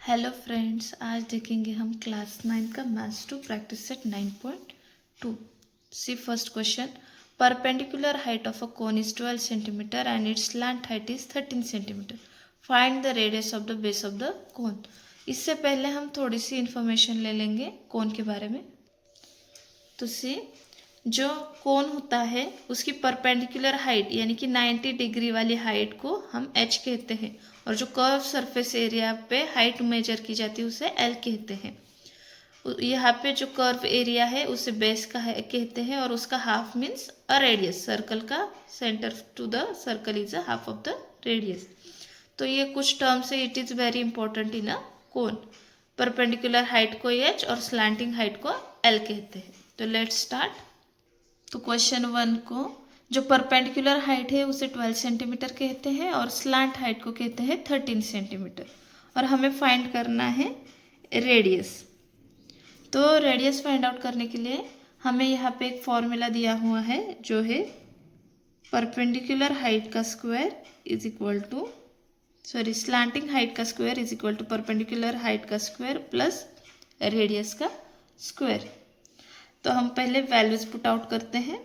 Hello friends, आज देखेंगे हम क्लास 9 का maths two practice set 9.2। See first question. Perpendicular height of a cone is 12 centimetre and its slant height is 13 centimetre. Find the radius of the base of the cone. इससे पहले हम थोड़ी सी information ले लेंगे कोन के बारे में। तो सी जो कोन होता है उसकी परपेंडिकुलर हाइट यानी कि 90 डिग्री वाली हाइट को हम एच कहते हैं, और जो कर्व सरफेस एरिया पे हाइट मेजर की जाती है उसे एल कहते हैं। यहाँ पे जो कर्व एरिया है उसे बेस का है कहते हैं, और उसका half means a radius. Circle का centre to the circle is a half of the radius. तो ये कुछ टर्म्स है, it is very important in a cone. Perpendicular height को एच और स्लैंटिंग हाइट को एल कहते हैं। तो लेट्स स्टार्ट। तो क्वेश्चन 1 को जो परपेंडिकुलर हाइट है उसे 12 सेंटीमीटर कहते हैं और स्लैंट हाइट को कहते हैं 13 सेंटीमीटर, और हमें फाइंड करना है रेडियस। तो रेडियस फाइंड आउट करने के लिए हमें यहाँ पे एक फॉर्मूला दिया हुआ है जो है परपेंडिकुलर हाइट का square is equal to slanting height का square is equal to perpendicular height का स्क्वायर प्लस रेडियस का स्क्वायर। तो हम पहले वैल्यूज पुट आउट करते हैं।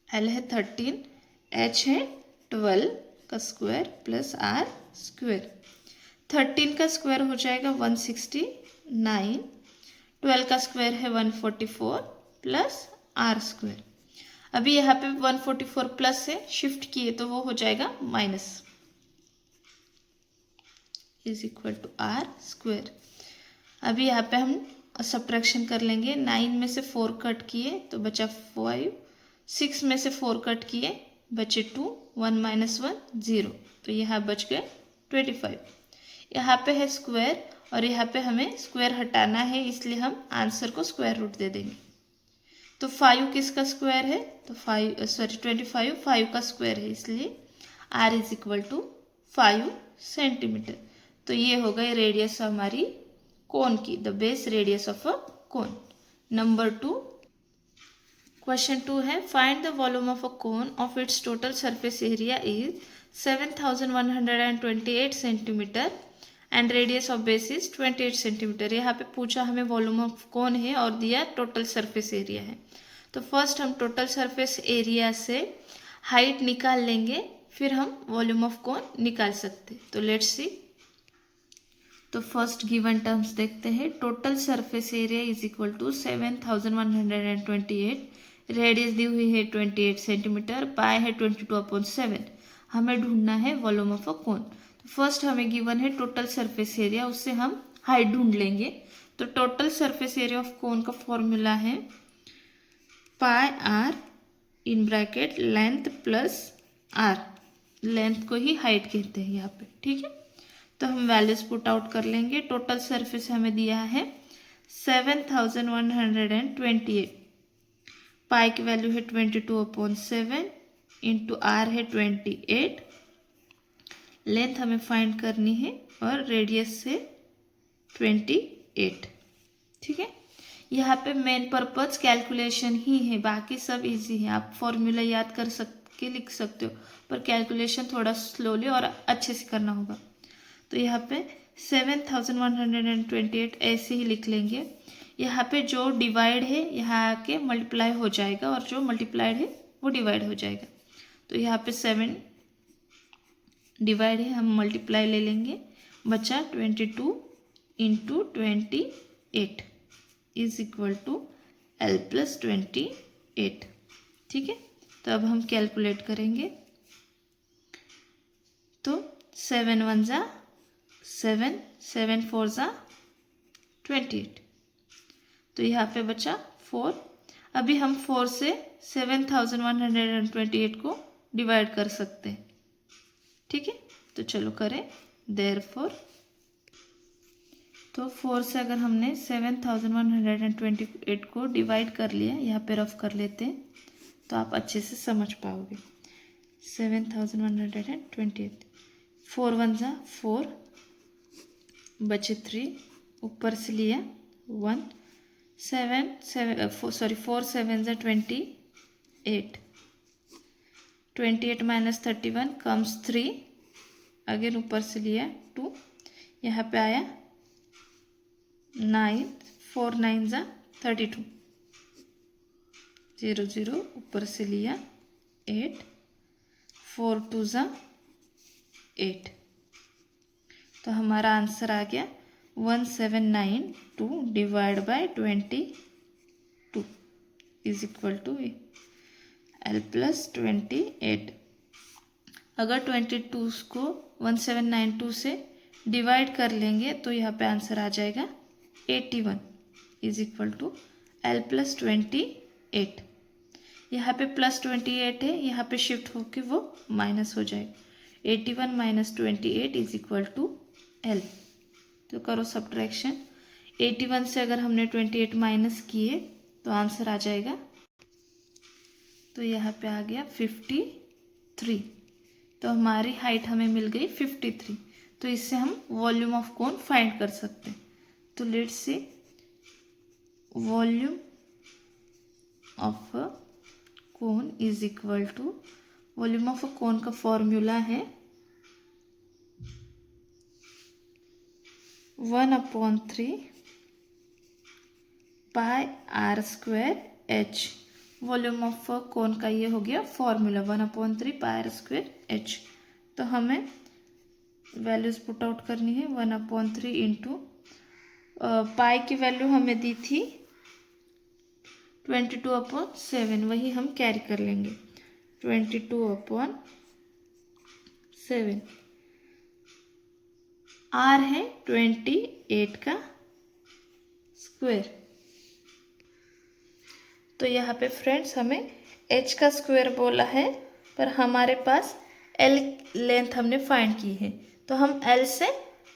एल है 13, एच है 12 का स्क्वायर प्लस आर स्क्वायर। 13 का स्क्वायर हो जाएगा 169, 12 का स्क्वायर है 144 प्लस आर स्क्वायर। अभी यहाँ पे 144 प्लस से शिफ्ट किए तो वो हो जाएगा minus, is equal to are square. अभी यहाँ पे हम सब्ट्रैक्शन कर लेंगे। 9 में से 4 कट किए तो बचा 5, 6 में से 4 कट किए बचे 2, 1 माइनस 1 0, तो यहाँ बच गए 25। यहाँ पे है स्क्वायर और यहाँ पे हमें स्क्वायर हटाना है, इसलिए हम आंसर को स्क्वायर रूट दे देंगे। तो 5 किसका स्क्वायर है? तो 25 5 का स्क्वायर है, इसलिए R is equal to 5 centimetre. तो ये हो गई रेडियस हमारी कोन की, the base radius of a cone. Number 2, question 2 है find the volume of a cone of its total surface area is 7128 centimetre and radius of base is 28 centimetre. यहाँ पे पूछा हमें वॉल्यूम ऑफ कोन है और दिया total surface area है। तो फर्स्ट हम टोटल सरफेस एरिया से हाइट निकाल लेंगे, फिर हम वॉल्यूम ऑफ कोन निकाल सकते। तो लेट्स सी। तो फर्स्ट गिवन टर्म्स देखते हैं। Total surface area is equal to 7128, radius दी हुई है 28 सेंटीमीटर, पाई है 22/7। हमें ढूंढना है वॉल्यूम ऑफ अ कोन। तो फर्स्ट हमें गिवन है टोटल सरफेस एरिया, उससे हम हाइट ढूंढ लेंगे। तो total surface area of cone का फॉर्मूला है pi r in bracket length plus r. Length को ही हाइट कहते हैं यहाँ पे, ठीक है। तो हम वैल्यूज पुट आउट कर लेंगे। टोटल सरफेस हमें दिया है 7128, पाई की वैल्यू है 22/7 इंटू आर है 28। लेंथ हमें फाइंड करनी है और रेडियस से 28, ठीक है। यहाँ पे मेन पर्पज कैलकुलेशन ही है, बाकी सब इजी है। आप फॉर्मूला याद कर के लिख सकते हो, पर कैलकुलेशन थोड़ा स्लोली और अच्छे से करना होगा। तो यहाँ पे 7128 ऐसे ही लिख लेंगे। यहाँ पे जो डिवाइड है यहाँ आके मल्टीप्लाई हो जाएगा, और जो मल्टीप्लाइड है वो डिवाइड हो जाएगा। तो यहाँ पे 7 डिवाइड है, हम मल्टीप्लाई ले लेंगे, बचा 22 into 28 is equal to L plus 28, ठीक है। तो अब हम कैलकुलेट करेंगे। तो 7 1 जा 7, 7 4 जा 28, तो यहाँ पे बचा 4। अभी हम 4 से 7128 को डिवाइड कर सकते हैं, ठीक है। तो चलो करें। देयरफॉर तो 4 से अगर हमने 7128 को डिवाइड कर लिया, यहाँ पे रफ कर लेते हैं तो आप अच्छे से समझ पाओगे। 7128, 4 1 जा 4, बचे 3, ऊपर से लिया 1, 4 7 जा 28, 28 माइनस 31 कम्स 3, अगेन ऊपर से लिया 2, यहाँ पे आया 9, 4 9 जा 32, 0 0 ऊपर से लिया 8, 4 2 जा 8। तो हमारा आंसर आ गया 1792 divide by 22 is equal to L plus 28। अगर 22 को 1792 से डिवाइड कर लेंगे तो यहाँ पे आंसर आ जाएगा 81 is equal to L plus 28। यहाँ पे प्लस 28 है, यहाँ पे शिफ्ट होके वो माइनस हो जाएगा। 81 minus 28 is equal to L। तो करो सब्ट्रैक्शन। 81 से अगर हमने 28 माइनस किए तो आंसर आ जाएगा, तो यहाँ पे आ गया 53। तो हमारी हाइट हमें मिल गई 53। तो इससे हम वॉल्यूम ऑफ कोन फाइंड कर सकते हैं। तो let's see volume of cone is equal to, volume of a cone का फॉर्मूला है 1/3 pi r square H. Volume of cone का ये हो गया formula 1/3 pi r square H. तो हमें वैल्यूज पुट आउट करनी है। 1/3 इंटू पाई की वैल्यू हमें दी थी 22/7, वही हम कैरी कर लेंगे 22/7। आर है 28 का स्क्वायर। तो यहाँ पे फ्रेंड्स हमें h का स्क्वायर बोला है, पर हमारे पास l लेंथ हमने फाइंड की है, तो हम l से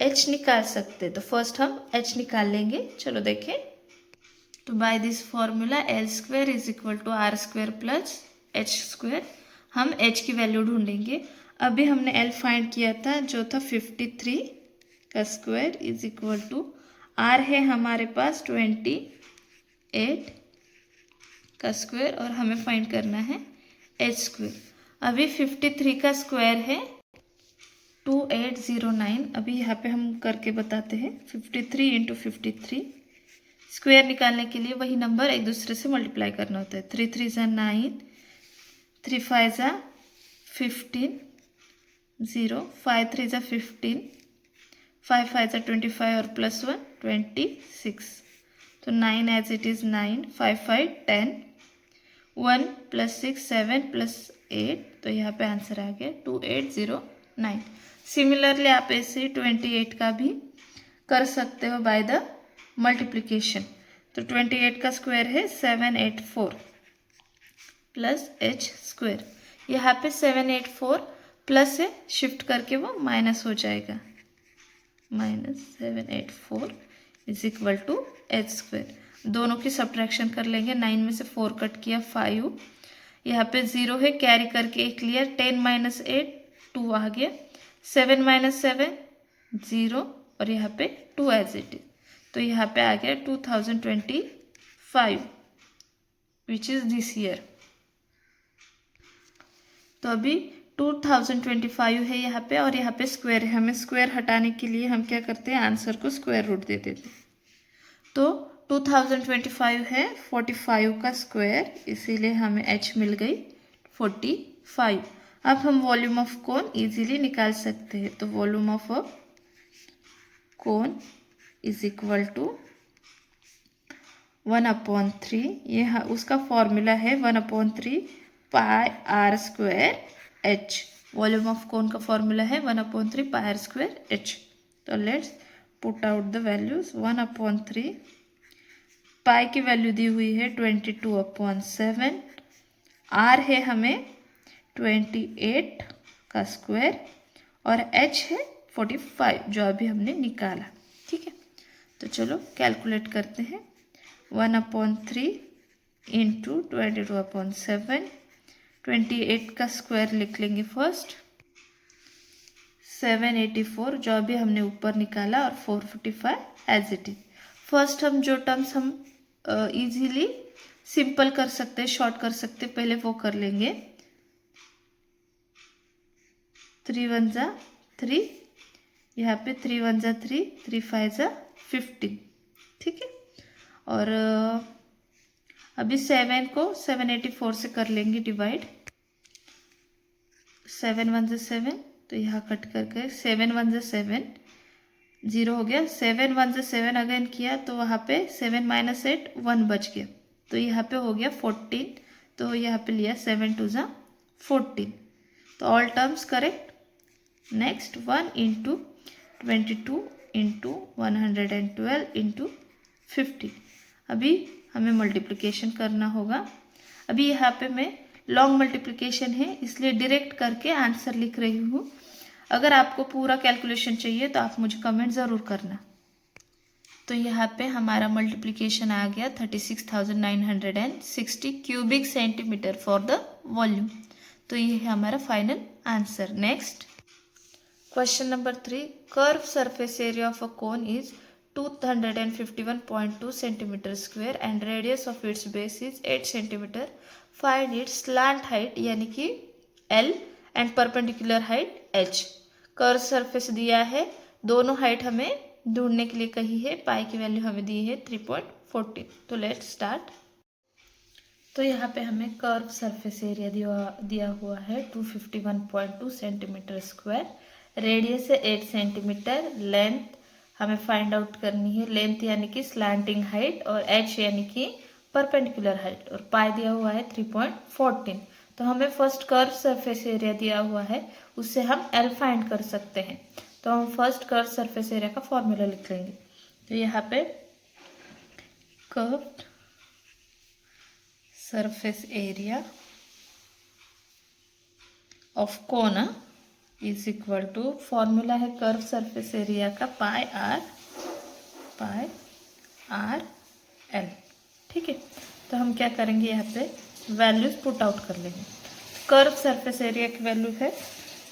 h निकाल सकते। तो फर्स्ट हम h निकाल लेंगे। चलो देखें। तो by this formula l square is equal to are square plus h square, हम h की वैल्यू ढूंढेंगे। अभी हमने l फाइंड किया था जो था 53 का square is equal to r है हमारे पास 28 का स्क्वायर, और हमें फाइंड करना है h स्क्वायर। अभी 53 का स्क्वायर है 2809। अभी यहाँ पे हम करके बताते हैं। 53 इंटू 53, स्क्वायर निकालने के लिए वही नंबर एक दूसरे से मल्टीप्लाई करना होता है। 3 3 ज़ा 9, 3 5 ज़ा 15, 0, 5 3 ज़ा 15, 5 5 ज़ा 25 और प्लस 1 26। तो 9 एज इट इज़ 9, 5 5 10, 1 प्लस 6 7 प्लस 8। तो यहाँ पे आंसर आ गया 2809। सिमिलरली आप ऐसे 28 का भी कर सकते हो बाय द मल्टीप्लिकेशन। तो 28 का स्क्वायर है 784 प्लस h स्क्वायर। यहाँ पे 784 प्लस है, शिफ्ट करके वो माइनस हो जाएगा। Minus 784 is equal to h square. दोनों की सब्ट्रैक्शन कर लेंगे। 9 में से 4 कट किया 5, यहाँ पे 0 है, कैरी करके 1 लिया। 10 माइनस 8 2 आ गया। 7 माइनस 7 0, और यहाँ पे 2 एज इट इज। तो यहाँ पे आ गया 2025 विच इज दिस ईयर। तो अभी 2025 है यहाँ पे, और यहाँ पे स्क्वायर है। हमें स्क्वायर हटाने के लिए हम क्या करते हैं, आंसर को स्क्वायर रूट दे देते हैं। तो 2025 है 45 का स्क्वायर, इसीलिए हमें h मिल गई 45। अब हम वॉल्यूम ऑफ कोन इजीली निकाल सकते हैं। तो volume of cone is equal to 1/3, ये उसका फॉर्मूला है 1/3 pi r square h। Volume of cone का फॉर्मूला है 1/3 पाई आर स्क्वायर h। तो let's put out the values. 1/3 pi की वैल्यू दी हुई है 22/7, आर है हमें 28 का स्क्वायर, और h है 45 जो अभी हमने निकाला। ठीक है, तो चलो कैलकुलेट करते हैं। 1/3 इंटू 22/7, 28 का स्क्वायर लिख लेंगे फर्स्ट, 784 जो अभी हमने ऊपर निकाला, और 455 एज इट इज। फर्स्ट हम जो टर्म्स हम इजीली सिंपल कर सकते हैं, शॉर्ट कर सकते हैं, पहले वो कर लेंगे। 3 1 ज़ा 3, यहाँ पे 3 1 जा 3, 3 5 जा 15, ठीक है। और अभी 7 को 784 से कर लेंगे डिवाइड। 7 1 जा 7, तो यहाँ कट करके 7 1 जा 7, 0 हो गया। 7 1 जा 7 अगेन किया तो वहाँ पे 7 - 8 1 बच गया, तो यहाँ पे हो गया 14। तो यहाँ पे लिया 7 2 जा 14, तो ऑल टर्म्स करेक्ट। नेक्स्ट 1 × 22 × 112 × 50। अभी हमें मल्टीप्लिकेशन करना होगा। अभी यहाँ पे मैं लॉन्ग मल्टीप्लिकेशन है इसलिए डायरेक्ट करके आंसर लिख रही हूँ। अगर आपको पूरा कैलकुलेशन चाहिए तो आप मुझे कमेंट ज़रूर करना। तो यहाँ पे हमारा मल्टीप्लिकेशन आ गया 36,960 cubic centimetre for the volume. तो ये है हमारा final answer. Next question number 3, curve surface area of a cone is 251.2 centimetre square and radius of its base is 8 centimetre. Find it's slant height यानी कि L and perpendicular height H। Curve surface दिया है, दोनों height हमें ढूंढने के लिए कही है। पाई की वैल्यू हमें दी है 3.14। तो लेट्स स्टार्ट। तो यहाँ पे हमें कर्व सरफेस एरिया दिया हुआ है 251.2 सेंटीमीटर स्क्वायर, रेडियस है 8 सेंटीमीटर, लेंथ हमें फाइंड आउट करनी है, लेंथ यानी कि स्लैंटिंग हाइट, और H यानी कि परपेंडिकुलर हाइट, और पाई दिया हुआ है 3.14। तो हमें फर्स्ट कर्व सरफेस एरिया दिया हुआ है, उससे हम L फाइंड कर सकते हैं। तो हम फर्स्ट कर्व सरफेस एरिया का फॉर्मूला लिख लेंगे। तो यहाँ पे curved surface area of cone is equal to, formula है कर्व सरफेस एरिया का पाई आर एल, ठीक है। तो हम क्या करेंगे, यहाँ पे वैल्यूज पुट आउट कर लेंगे। कर्व सरफेस एरिया की वैल्यू है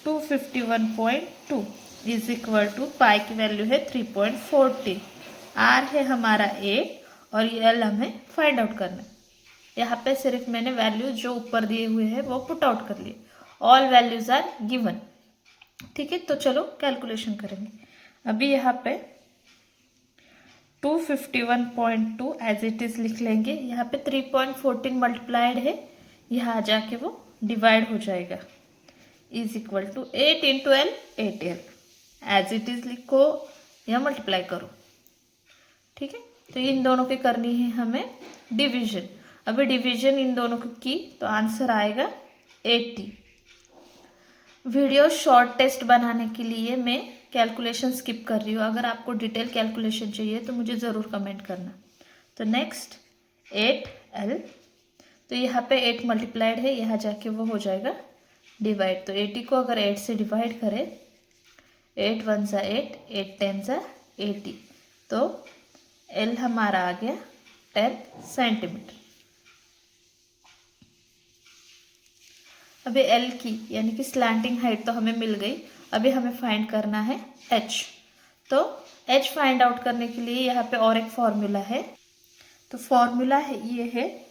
251.2 इज इक्वल टू पाई की वैल्यू है 3.14, आर है हमारा 8 और ये एल हमें फाइंड आउट करना है। यहाँ पे सिर्फ मैंने वैल्यू जो ऊपर दिए हुए हैं वो पुट आउट कर लिए। ऑल वैल्यूज आर गिवन, ठीक है। तो चलो कैलकुलेशन करेंगे। अभी यहाँ पे 251.2 एज इट इज लिख लेंगे। यहाँ पे 3.14 मल्टीप्लाइड है, यहाँ जाके वो डिवाइड हो जाएगा, is equal to 8 × L 8L as it is लिखो या मल्टीप्लाई करो, ठीक है। तो इन दोनों की करनी है हमें डिवीजन। अभी डिवीजन इन दोनों की तो आंसर आएगा 80। वीडियो शॉर्ट टेस्ट बनाने के लिए मैं कैलकुलेशन स्किप कर रही हूँ। अगर आपको डिटेल कैलकुलेशन चाहिए तो मुझे ज़रूर कमेंट करना। तो नेक्स्ट 8L, तो यहाँ पे 8 मल्टीप्लाइड है, यहाँ जाके वो हो जाएगा डिवाइड। तो 80 को अगर 8 से डिवाइड करें, 8 1 ज़ा 8, 8 10 ज़ा 80, तो L हमारा आ गया 10 सेंटीमीटर। अभी L की यानी कि स्लैंटिंग हाइट तो हमें मिल गई। अभी हमें फाइंड करना है H। तो H फाइंड आउट करने के लिए यहाँ पे और एक फॉर्मूला है। तो फॉर्मूला है ये है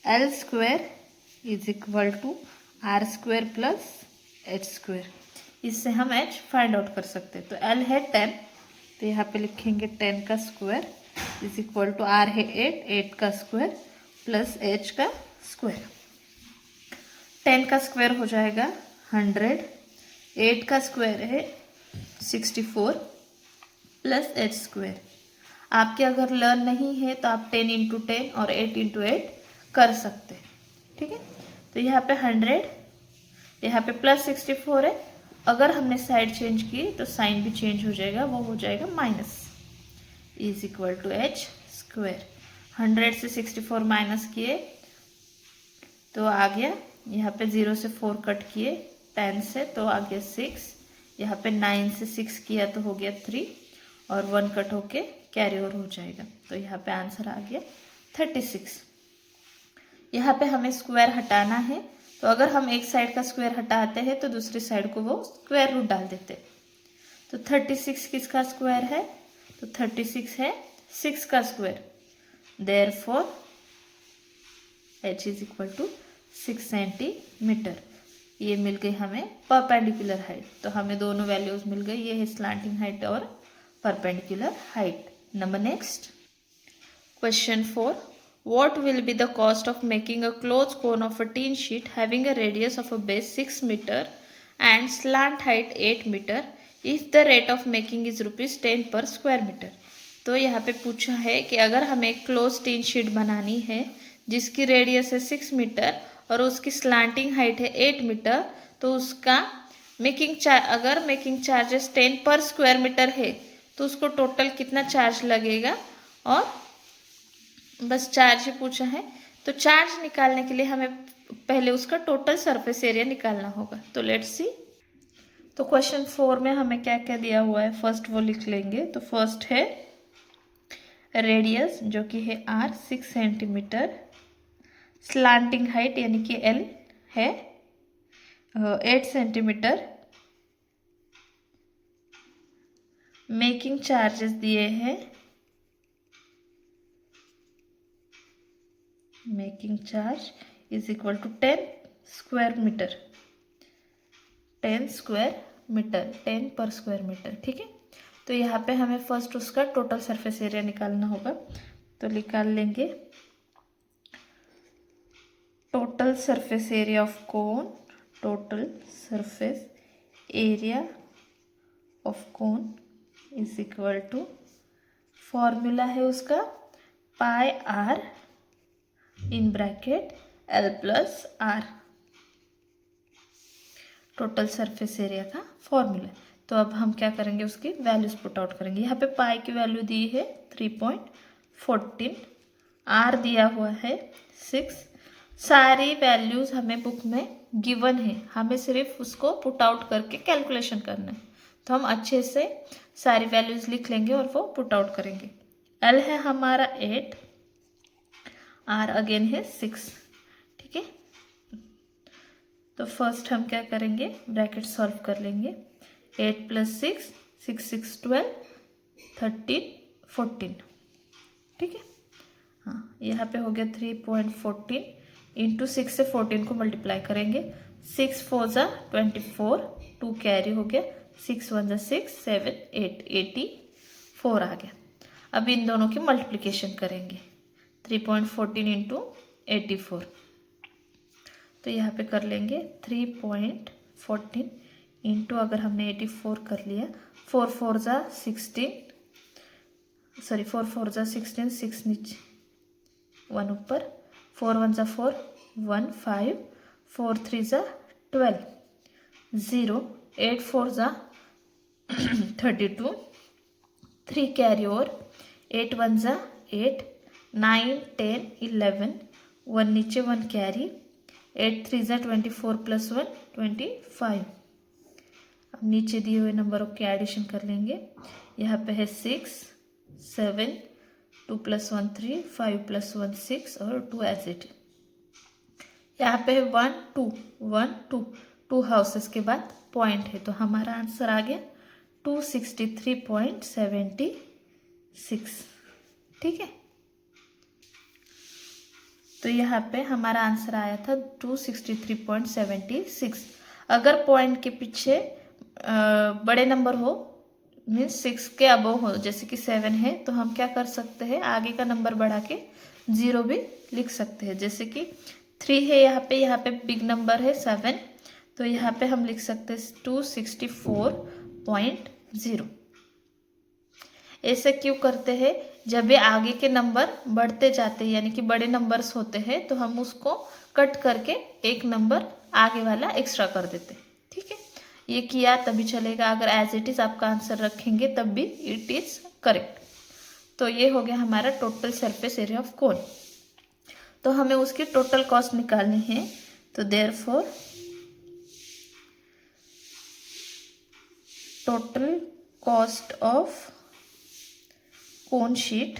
L square is equal to R square plus H square. इससे हम H फाइंड आउट कर सकते हैं। तो L है 10, तो यहाँ पे लिखेंगे 10 का square is equal to R है 8, 8 का स्क्वायर प्लस H का स्क्वायर। 10 का स्क्वायर हो जाएगा 100, 8 का स्क्वायर है 64 प्लस H स्क्वायर। आपके अगर लर्न नहीं है तो आप 10 × 10 और 8 × 8 कर सकते हैं, ठीक है। तो यहाँ पे 100, यहाँ पे प्लस 64 है। अगर हमने साइड चेंज की तो साइन भी चेंज हो जाएगा, वो हो जाएगा minus, is equal to H square. 100 से 64 माइनस किए तो आ गया, यहाँ पे 0 से 4 कट किए 10 से तो आ गया 6, यहाँ पे 9 से 6 किया तो हो गया 3 और 1 कट होके कैरी ओवर हो जाएगा। तो यहाँ पे आंसर आ गया 36। यहाँ पे हमें स्क्वायर हटाना है, तो अगर हम एक साइड का स्क्वायर हटाते हैं तो दूसरी साइड को वो स्क्वायर रूट डाल देते हैं। तो 36 किसका स्क्वायर है, तो 36 है 6 का square. Therefore H is equal to 6 centimetre. ये मिल गई हमें परपेंडिकुलर हाइट। तो हमें दोनों वैल्यूज मिल गई, ये है स्लांटिंग हाइट और perpendicular height. Number next question 4, what will be the cost of making a closed cone of a tin sheet having a radius of a base 6 meter and slant height 8 meter if the rate of making is ₹10 per square meter। तो यहाँ पे पूछा है कि अगर हमें एक close tin sheet बनानी है जिसकी रेडियस है 6 मीटर और उसकी स्लांटिंग हाइट है 8 मीटर, तो उसका अगर making charges 10 per square metre है तो उसको टोटल कितना चार्ज लगेगा, और बस चार्ज ही पूछा है। तो चार्ज निकालने के लिए हमें पहले उसका टोटल सरफेस एरिया निकालना होगा। तो लेट्स सी। तो क्वेश्चन 4 में हमें क्या क्या दिया हुआ है, फर्स्ट वो लिख लेंगे। तो फर्स्ट है रेडियस जो कि है r 6 सेंटीमीटर, स्लांटिंग हाइट यानी कि l है 8 सेंटीमीटर, मेकिंग चार्जेस दिए हैं, making charge is equal to 10 square metre, 10 square metre, 10 per square metre. ठीक है, तो यहाँ पे हमें फर्स्ट उसका टोटल सरफेस एरिया निकालना होगा। तो निकाल लेंगे total surface area of cone, total surface area of cone is equal to, formula है उसका pi r in bracket L plus r, total surface area का फॉर्मूला। तो अब हम क्या करेंगे, उसकी वैल्यूज पुट आउट करेंगे। यहाँ पे पाई की वैल्यू दी है 3.14, आर दिया हुआ है 6। सारी वैल्यूज हमें बुक में गिवन है, हमें सिर्फ उसको पुट आउट करके कैलकुलेशन करना है। तो हम अच्छे से सारी वैल्यूज लिख लेंगे और वो पुट आउट करेंगे। एल है हमारा 8, आर अगेन है 6। ठीक है, तो फर्स्ट हम क्या करेंगे, ब्रैकेट सॉल्व कर लेंगे। 8 प्लस 6, 6 6 12, 13 14। ठीक है, हाँ यहाँ पे हो गया 3.14 इंटू 6 से 14 को मल्टीप्लाई करेंगे। 6 4 ज़ा 24, 2 कैरी हो गया, 6 1 ज़ा 6 7 8 84 आ गया। अब इन दोनों की मल्टीप्लिकेशन करेंगे, 3.14 इंटू 84। तो यहाँ पे कर लेंगे 3.14 इंटू, अगर हमने 84 कर लिया, 4 4 ज़ा 16, सॉरी 4 4 ज़ा 16, 6 नीचे 1 ऊपर, 4 1 ज़ा 4 1 5, 4 3 ज़ा 12 0, 8 4 ज़ा 32, 3 कैरी ओवर, 8 1 ज़ा 8, 9 10 11, 1 नीचे 1 कैरी, 8 3 ज़ा 24 प्लस 1 25। अब नीचे दिए हुए नंबरों के एडिशन कर लेंगे। यहाँ पे है 6 7, 2 प्लस 1 3, 5 प्लस 1 6 और 2 एज इट। यहाँ पे है 1 2 1 2, 2 हाउसेस के बाद पॉइंट है, तो हमारा आंसर आ गया 263.76। ठीक है, तो यहाँ पे हमारा आंसर आया था 263.76। अगर पॉइंट के पीछे बड़े नंबर हो, मीन्स 6 के अबव हो, जैसे कि 7 है, तो हम क्या कर सकते हैं, आगे का नंबर बढ़ा के 0 भी लिख सकते हैं। जैसे कि 3 है यहाँ पे बिग नंबर है 7, तो यहाँ पे हम लिख सकते हैं 264.0। ऐसे क्यों करते हैं, जब ये आगे के नंबर बढ़ते जाते हैं यानी कि बड़े नंबर्स होते हैं, तो हम उसको कट करके एक नंबर आगे वाला एक्स्ट्रा कर देते हैं। ठीक है, ये किया तभी चलेगा, अगर एज इट इज आपका आंसर रखेंगे तब भी इट इज करेक्ट। तो ये हो गया हमारा total surface area of cone. तो हमें उसकी टोटल कॉस्ट निकालनी है। तो therefore total cost of cone sheet,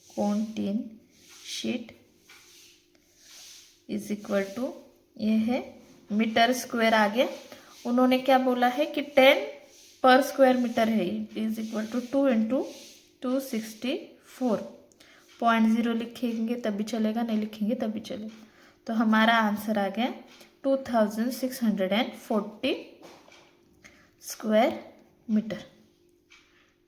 cone tin sheet is equal to, ये है मीटर स्क्वायर आ गया। उन्होंने क्या बोला है कि 10 पर स्क्वायर मीटर है, इज इक्वल टू 2 इंटू 264.0 लिखेंगे तब भी चलेगा, नहीं लिखेंगे तब भी चलेगा। तो हमारा आंसर आ गया 2640 स्क्वायर मीटर।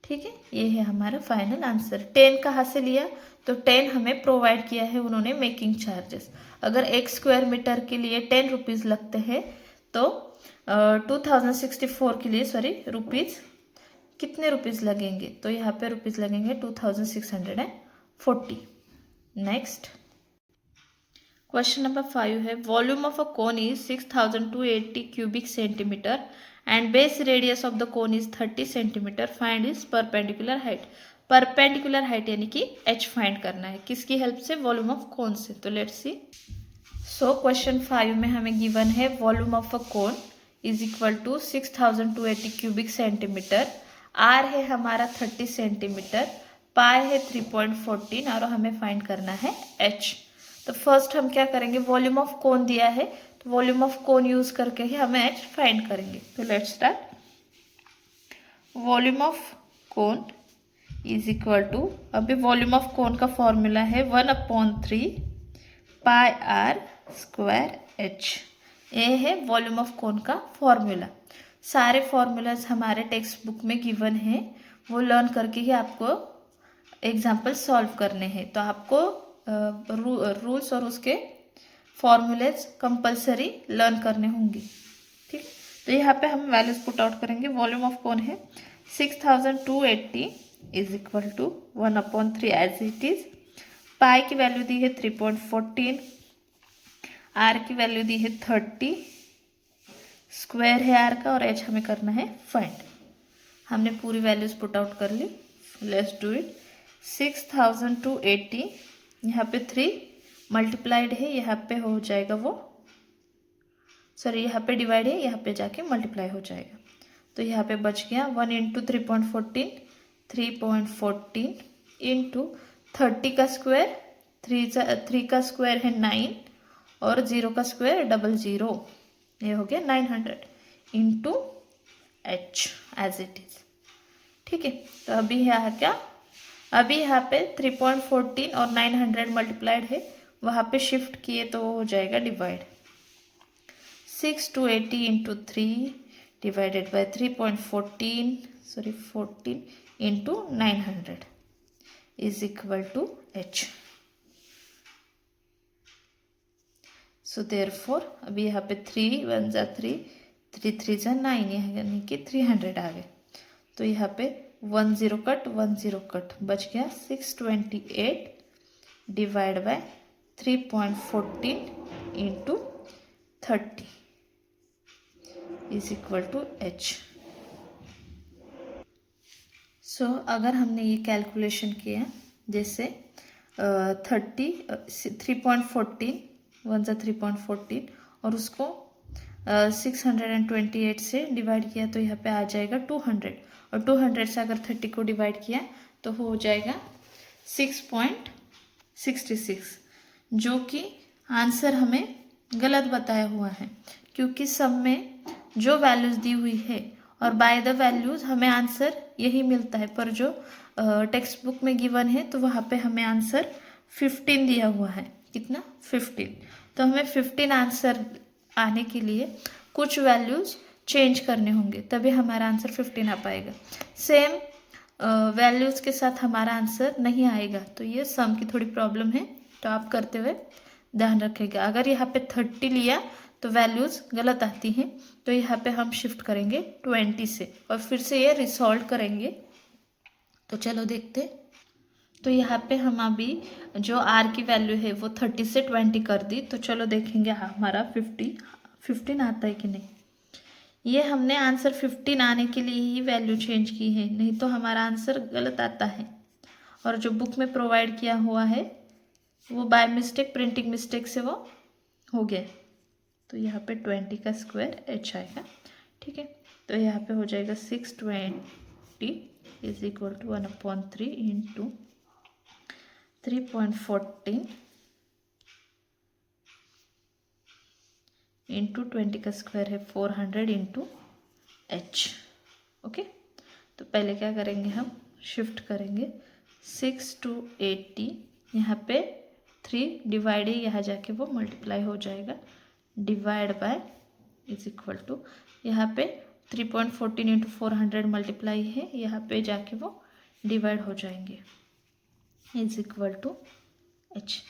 ठीक है, ये है हमारा फाइनल आंसर। 10 कहाँ से लिया? तो 10 हमें प्रोवाइड किया है उन्होंने मेकिंग चार्जेस। अगर 1 स्क्वायर मीटर के लिए 10 रुपीज़ लगते हैं तो 2064 के लिए रुपीज़ कितने रुपीज़ लगेंगे? तो यहाँ पे रुपीज़ लगेंगे 2640। नेक्स्ट क्वेश्चन नंबर 5 है, volume of a cone is 6280 cubic centimetre and base radius of the cone is 30 centimetre, find is perpendicular height. Perpendicular height यानी कि h फाइंड करना है, किसकी हेल्प से? वॉल्यूम ऑफ कोन से। तो लेट्स सी। सो क्वेश्चन 5 में हमें गिवन है volume of a cone is equal to 6280 cubic centimetre, r है हमारा 30 सेंटीमीटर, पाई है 3.14 और हमें फाइंड करना है h। तो फर्स्ट हम क्या करेंगे, वॉल्यूम ऑफ कोन दिया है तो वॉल्यूम ऑफ कोन यूज करके ही हमें h फाइंड करेंगे। तो let's start. Volume of cone is equal to, अभी वॉल्यूम ऑफ कोन का फॉर्मूला है 1/3 पाई आर स्क्वायर h। ये है वॉल्यूम ऑफ कोन का फॉर्मूला। सारे फॉर्मूलाज हमारे टेक्स्ट बुक में गिवन है, वो लर्न करके ही आपको एग्जाम्पल सॉल्व करने हैं। तो आपको रूल्स और उसके फॉर्मूलेज कंपलसरी लर्न करने होंगे। ठीक, तो यहाँ पे हम वैल्यूज पुट आउट करेंगे। वॉल्यूम ऑफ कोन है 6280 is equal to 1/3 as it is. Pi की वैल्यू दी है 3.14, आर की वैल्यू दी है 30, स्क्वायर है आर का और एच हमें करना है फाइंड। हमने पूरी वैल्यूज पुट आउट कर ली। Let's do it. 6280 यहाँ पे 3 मल्टीप्लाइड है, यहाँ पे हो जाएगा वो यहाँ पे डिवाइड है, यहाँ पे जाके मल्टीप्लाई हो जाएगा। तो यहाँ पे बच गया 1 इंटू 3.14, 3.14 इंटू 30 का स्क्वायर, 3 का स्क्वायर है 9 और 0 का स्क्वायर 00, ये हो गया 900 into h as it is. ठीक है, तो अभी यहाँ क्या, अभी यहाँ पे 3.14 और 900 मल्टीप्लाइड है, वहाँ पे शिफ्ट किए तो वो हो जाएगा divide. 6280 into 3 divided by 14 into 900 is equal to h। So therefore अभी यहाँ पे 3 1 जा 3, 3 3 जा 9, यानी कि 300 आ गए। तो यहाँ पे 1 0 कट 1 0 कट, बच गया 628 divide by 3.14 into 30 is equal to h। So अगर हमने ये कैलकुलेशन किया, जैसे 3.14 1 सा 3.14 और उसको 628 से डिवाइड किया तो यहाँ पे आ जाएगा 200, और 200 से अगर 30 को डिवाइड किया तो हो जाएगा 6.66, जो कि आंसर हमें गलत बताया हुआ है, क्योंकि सब में जो वैल्यूज़ दी हुई है और बाय द वैल्यूज़ हमें आंसर यही मिलता है, पर जो टेक्स्ट बुक में गिवन है तो वहाँ पे हमें आंसर 15 दिया हुआ है। कितना? 15। तो हमें 15 आंसर आने के लिए कुछ वैल्यूज़ चेंज करने होंगे, तभी हमारा आंसर 15 आ पाएगा। सेम वैल्यूज़ के साथ हमारा आंसर नहीं आएगा, तो ये सम की थोड़ी प्रॉब्लम है, तो आप करते हुए ध्यान रखिएगा। अगर यहाँ पे 30 लिया तो वैल्यूज़ गलत आती हैं, तो यहाँ पे हम शिफ्ट करेंगे 20 से और फिर से ये रिसॉल्व करेंगे। तो चलो देखते। तो यहाँ पे हम अभी जो r की वैल्यू है वो 30 से 20 कर दी, तो चलो देखेंगे हमारा 15 आता है कि नहीं। ये हमने आंसर 15 आने के लिए ही वैल्यू चेंज की है, नहीं तो हमारा आंसर गलत आता है। और जो बुक में प्रोवाइड किया हुआ है वो बाय मिस्टेक, प्रिंटिंग मिस्टेक से वो हो गया। तो यहाँ पे 20 का स्क्वायर h आएगा। ठीक है, तो यहाँ पे हो जाएगा 620 is equal to 1/3 into 3.14 into 20 का स्क्वायर है 400 इंटू h। ओके, तो पहले क्या करेंगे, हम शिफ्ट करेंगे 6 to 80, यहाँ पे 3 डिवाइड है, यहाँ जाके वो मल्टीप्लाई हो जाएगा divide by is equal to, यहाँ पे 3.14 इंटू 400 मल्टीप्लाई है, यहाँ पे जाके वो डिवाइड हो जाएंगे, इज इक्वल टू h।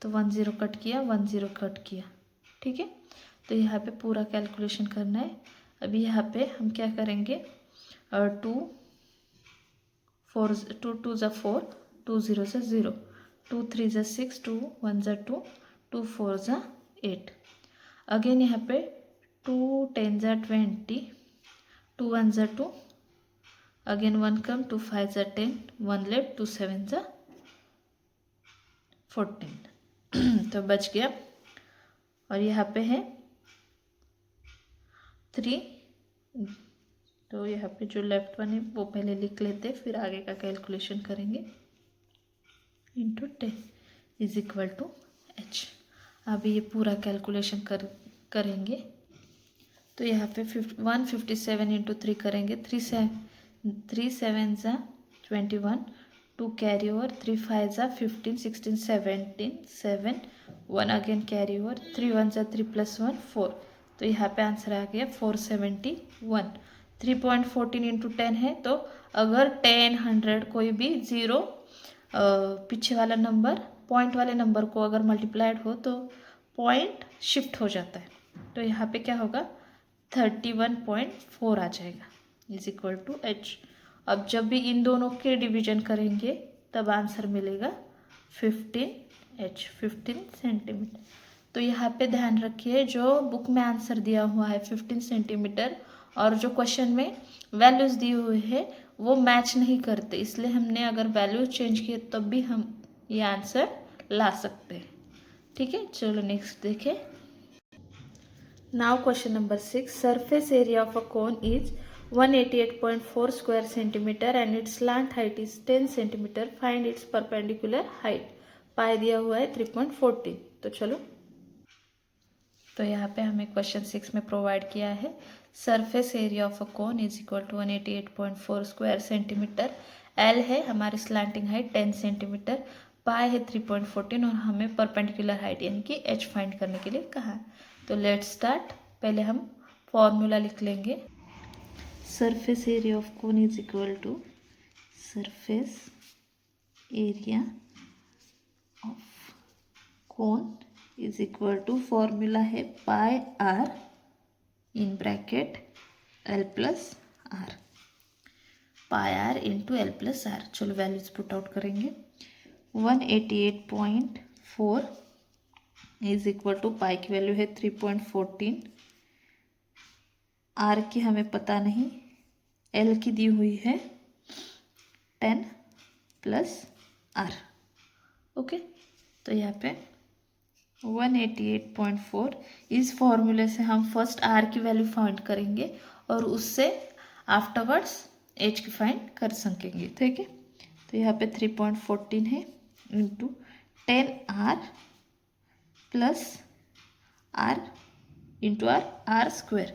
तो 1 0 कट किया, 1 0 कट किया, ठीक है। तो यहाँ पे पूरा कैलकुलेशन करना है। अभी यहाँ पे हम क्या करेंगे, 2 4 2 2 ज़ा 4, 2 0 ज़ा 0, 2 3 ज़ा 6, 2 1 ज़ा 2, 2 4 ज़ा 8। अगेन यहाँ पे 2 10 ज़ा 20, 2 1 ज़ा 2, अगेन 1 कम, 2 5 ज़ा 10, 1 लेफ्ट, 2 7 ज़ा 14। तो बच गया। और यहाँ पे है 3, तो यहाँ पे जो लेफ्ट वन है वो पहले लिख लेते, फिर आगे का कैलकुलेशन करेंगे। Into 10 is equal to h। अभी ये पूरा कैलकुलेशन करेंगे। तो यहाँ पे 157 इंटू 3 करेंगे, 3 7 ज़ा 21, 2 कैरी ओवर, 3 5 ज़ा 15 16 17 7, 1 अगेन कैरी ओवर, 3 1 ज़ा 3 प्लस 1 4। तो यहाँ पे आंसर आ गया 471। 3.14 इंटू 10 है, तो अगर 10 100 कोई भी ज़ीरो पीछे वाला नंबर पॉइंट वाले नंबर को अगर मल्टीप्लाइड हो तो पॉइंट शिफ्ट हो जाता है। तो यहाँ पे क्या होगा, 31.4 आ जाएगा, इज इक्वल टू h। अब जब भी इन दोनों के डिवीजन करेंगे तब आंसर मिलेगा 15h, 15 सेंटीमीटर। तो यहाँ पे ध्यान रखिए, जो बुक में आंसर दिया हुआ है 15 सेंटीमीटर और जो क्वेश्चन में वैल्यूज़ दी हुई है वो मैच नहीं करते, इसलिए हमने अगर वैल्यूज चेंज किए तब भी हम ये आंसर ला सकते हैं, ठीक है। चलो नेक्स्ट देखें। Now question number 6, surface area of a cone is 188.4 square centimetre and its slant height is 10 centimetre, find its perpendicular height. Pi दिया हुआ है 3.14। तो चलो, तो यहाँ पे हमें क्वेश्चन 6 में प्रोवाइड किया है, surface area of a cone is equal to 188.4 square centimetre, l है हमारी स्लैंटिंग हाइट 10 सेंटीमीटर, पाई है 3.14 और हमें परपेंडिकुलर हाइट यानी कि एच फाइंड करने के लिए कहा है। तो लेट्स स्टार्ट। पहले हम फॉर्मूला लिख लेंगे। Surface area of cone is equal to surface area of cone is equal to, formula है pi r in bracket L plus r, pi r into L plus r. चलो values put out करेंगे। 188.4 is equal to, पाई की value है 3.14, are की हमें पता नहीं, L की दी हुई है 10 प्लस आर, ओके। तो यहाँ पे 188.4, इस फॉर्मूले से हम फर्स्ट आर की वैल्यू फाइंड करेंगे और उससे आफ्टरवर्ड्स एच की फाइंड कर सकेंगे, ठीक है। तो यहाँ पे 3.14 है into 10 r plus r into r, r square,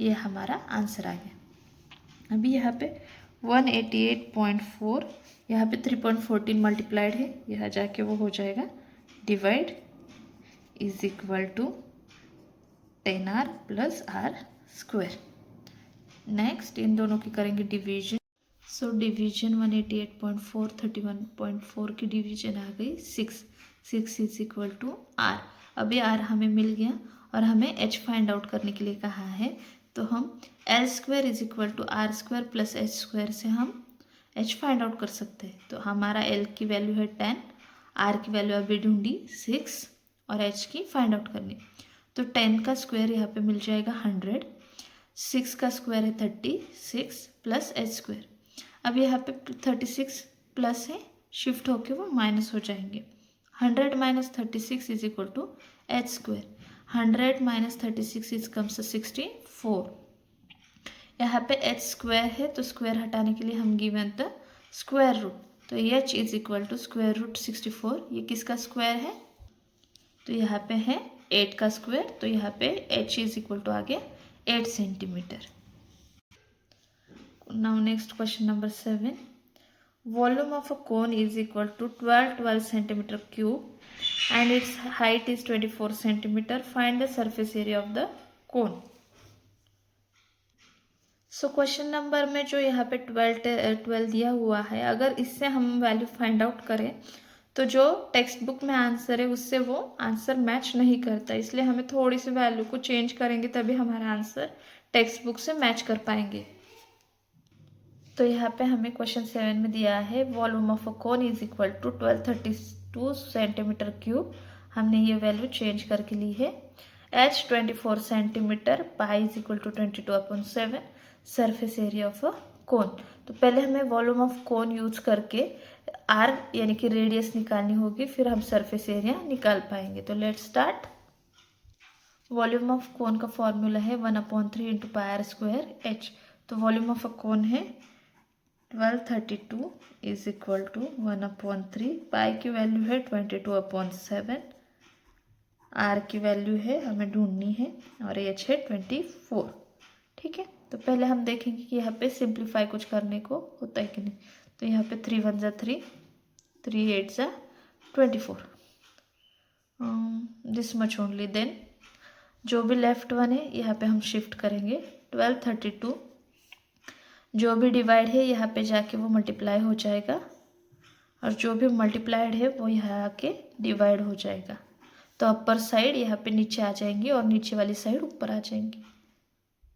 ये हमारा आंसर आ गया। अभी यहाँ पे 188.4, यहाँ पे 3.14 मल्टीप्लाइड है, यहाँ जाके वो हो जाएगा divide is equal to 10r plus r square. Next इन दोनों की करेंगे डिवीजन। सो डिवीजन 188.4 31.4 की डिवीजन आ गई 6 इज इक्वल टू आर। अभी आर हमें मिल गया और हमें एच फाइंड आउट करने के लिए कहा है, तो हम l square is equal to are square plus h square से हम एच फाइंड आउट कर सकते हैं। तो हमारा एल की वैल्यू है 10, आर की वैल्यू अभी ढूंढी 6 और एच की फाइंड आउट करनी। तो 10 का स्क्वायर यहाँ पे मिल जाएगा 100, 6 का स्क्वायर है 36 प्लस एच स्क्वायर। अब यहाँ पे 36 प्लस है, शिफ्ट होके वो माइनस हो जाएंगे। 100 minus 36 is equal to h square, 100 minus 36 is comes 64। यहाँ पे एच स्क्वायर है तो स्क्वायर हटाने के लिए हम गिवन द स्क्वायर रूट, तो h is equal to square root 64। ये किसका स्क्वायर है, तो यहाँ पे है 8 का स्क्वायर, तो यहाँ पे h इज इक्वल टू आ गया 8 centimetre. Now next question number 7, volume of a cone is equal to 12 centimetre cube and its height is 24 centimeter. Find the surface area of the cone. So question number में जो यहाँ पे 12 दिया हुआ है, अगर इससे हम वैल्यू फाइंड आउट करें तो जो टेक्स्ट बुक में आंसर है उससे वो आंसर मैच नहीं करता, इसलिए हमें थोड़ी सी वैल्यू को चेंज करेंगे तभी हमारा आंसर टेक्स्ट बुक से मैच कर पाएंगे। तो यहाँ पे हमें क्वेश्चन 7 में दिया है volume of a cone is equal to 1232 centimetre cube. हमने ये वैल्यू चेंज करके ली है। H 24 centimetre, pi is equal to 22/7, surface area of a cone. तो पहले हमें वॉल्यूम ऑफ कोन यूज करके आर यानी कि रेडियस निकालनी होगी, फिर हम सरफेस एरिया निकाल पाएंगे। तो let start. Volume of cone का फॉर्मूला है 1/3 into pi r square H. तो वॉल्यूम ऑफ अ कोन है 1232 इज इक्वल टू 1/3, पाई की वैल्यू है 22/7, आर की वैल्यू है हमें ढूंढनी है और एच है 24। ठीक है, तो पहले हम देखेंगे कि यहाँ पे सिंप्लीफाई कुछ करने को होता है कि नहीं। तो यहाँ पे 3 1 = 3, 3 8 = 24, दिस मच ओनली। देन जो भी लेफ्ट वन है यहाँ पे हम शिफ्ट करेंगे। 1232 जो भी डिवाइड है यहाँ पे जाके वो मल्टीप्लाई हो जाएगा, और जो भी मल्टीप्लाइड है वो यहाँ आके डिवाइड हो जाएगा। तो अपर साइड यहाँ पे नीचे आ जाएंगी और नीचे वाली साइड ऊपर आ जाएंगी।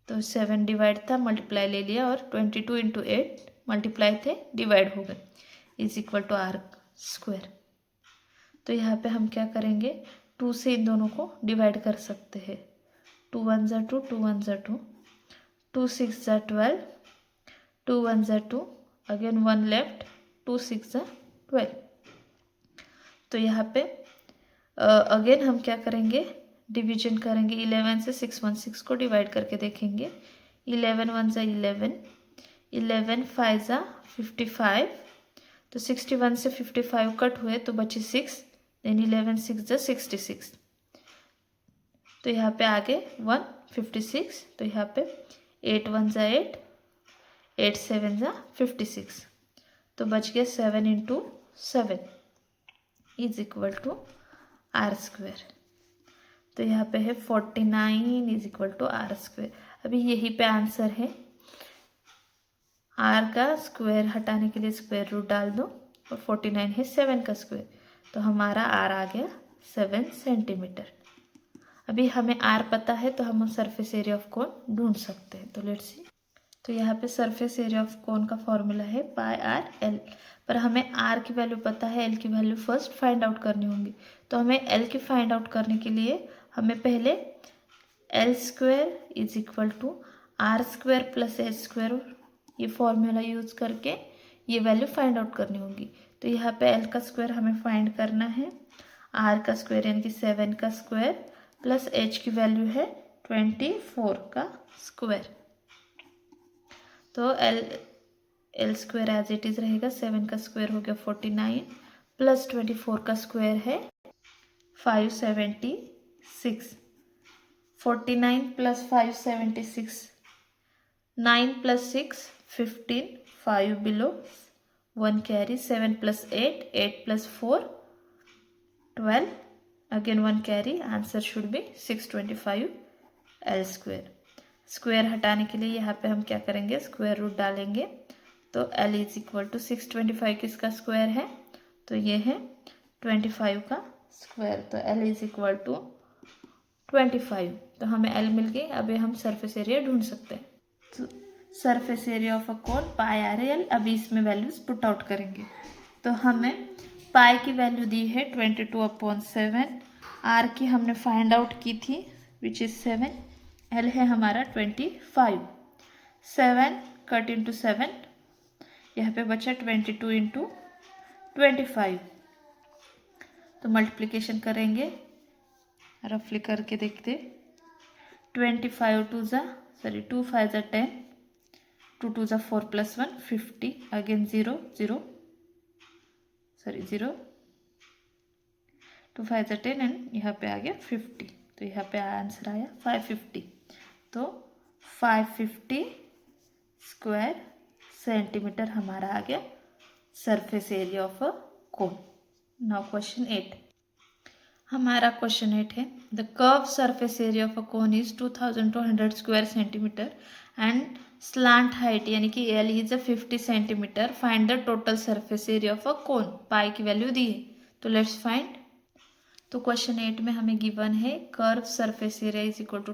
तो 7 डिवाइड था, मल्टीप्लाई ले लिया, और 22 इंटू 8 मल्टीप्लाई थे, डिवाइड हो गए, is equal to are square. तो यहाँ पे हम क्या करेंगे, 2 से इन दोनों को डिवाइड कर सकते हैं। 2 1 = 2, 2 1 = 2, 2 6 = 12, 2 1 = 2, अगेन 1 लेफ्ट, 2 6 = 12। तो यहाँ पे अगेन हम क्या करेंगे, डिवीजन करेंगे। 11 से 616 को डिवाइड करके देखेंगे। 11 1 = 11, 11 5 = 55, तो 61 से 55 कट हुए तो बचे 6, देन 11 6 = 66। तो यहाँ पे आगे 1 56, तो यहाँ पे 8 1 = 8, 8 7 = 56, तो बच गया 7 into 7 is equal to are square. तो यहाँ पे है 49 is equal to are square. अभी यही पे आंसर है। आर का स्क्वायर हटाने के लिए स्क्वायर रूट डाल दो, और 49 है 7 का स्क्वायर, तो हमारा आर आ गया 7 सेंटीमीटर। अभी हमें आर पता है तो हम सरफेस एरिया ऑफ कोन ढूंढ सकते हैं। तो लेट्स सी। तो यहाँ पे सरफेस एरिया ऑफ कोन का फॉर्मूला है पाई आर एल, पर हमें आर की वैल्यू पता है, एल की वैल्यू फर्स्ट फाइंड आउट करनी होगी। तो हमें एल की फाइंड आउट करने के लिए हमें पहले l square is equal to are square plus h square, ये फॉर्मूला यूज करके ये वैल्यू फाइंड आउट करनी होगी। तो यहाँ पे एल का स्क्वायर हमें फाइंड करना है, आर का स्क्वायर यानी कि 7 का स्क्वायर प्लस एच की वैल्यू है 24 का स्क्वायर। तो l square as it is रहेगा, 7 का स्क्वायर हो गया 49 प्लस 24 का स्क्वायर है 576, 49 प्लस 576, 9 प्लस 6 15, 5 बिलो, 1 कैरी, 7 प्लस 8, 8 plus 4 12, again 1 carry, answer should be 625 L square. Square हटाने के लिए यहाँ पे हम क्या करेंगे, स्क्वायर रूट डालेंगे। तो एल इज इक्वल टू 625 किसका स्क्वायर है, तो ये है 25 का स्क्वायर। तो एल इज इक्वल टू 25, तो हमें एल मिल गई। अभी हम सरफेस एरिया ढूंढ सकते हैं। तो surface area of a cone pi r L, अभी इसमें वैल्यूज पुट आउट करेंगे। तो हमें पाई की वैल्यू दी है 22/7, आर की हमने फाइंड आउट की थी विच इज 7, एल है हमारा 25, 7 कट इंटू 7, यहाँ पे बचा 22 इंटू 25। तो मल्टीप्लिकेशन करेंगे, रफली करके देखते। 25 2 5 = 10, 2 2 = 4 + 1 50, अगेन 0 0 0, 2 5 = 10 एंड यहाँ पे आ गया 50। तो यहाँ पे आंसर आया 550। तो 550 स्क्वायर सेंटीमीटर हमारा आ गया surface area of a cone. Now question 8, हमारा क्वेश्चन 8 है the curve surface area of a cone is 2200 square centimetre and slant height यानी कि L is 50 centimetre. Find the total surface area of a cone. Pi की value दी है तो let's find. तो question 8 में हमें गिवन है curve surface area is equal to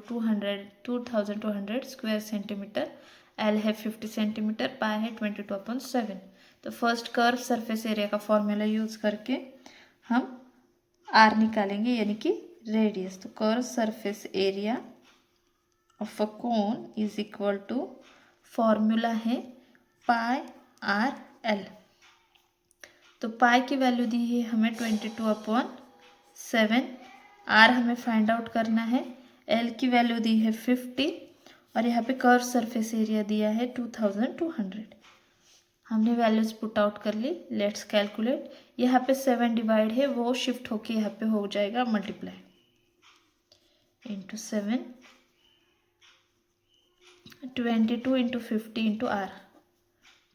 2200 square centimetre. L है 50 सेंटीमीटर, पाई है 22/7. तो फर्स्ट कर्व सरफेस एरिया का फॉर्मूला यूज करके हम आर निकालेंगे यानी कि रेडियस. तो curve surface area of a cone is equal to formula है पाई आर एल. तो पाई की वैल्यू दी है हमें 22/7. आर हमें फाइंड आउट करना है. एल की वैल्यू दी है 50 और यहाँ पे कर्व सरफेस एरिया दिया है 2200. हमने वैल्यूज पुट आउट कर ली. Let's calculate. यहाँ पे 7 डिवाइड है वो शिफ्ट होके यहाँ पे हो जाएगा multiply into 7. 22 into 50 into r.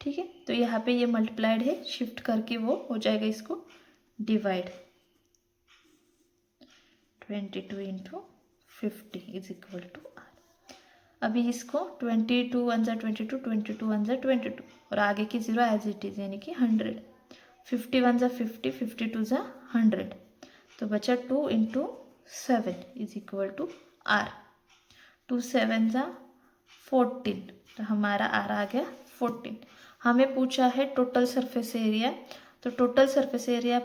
ठीक है, तो यहाँ पे ये मल्टीप्लाइड है, शिफ्ट करके वो हो जाएगा इसको divide. 22 into 50 is equal to r. अभी इसको 22 1 जा 22, 22 1 जा 22 और आगे की 0 एज इट इज यानी कि 100. 51 जा 50, 52 जा 100. तो बचा 2 into 7 is equal to r. 2 7 जा 14. तो हमारा आर आ गया 14. हमें पूछा है टोटल सरफेस एरिया. तो टोटल सरफेस एरिया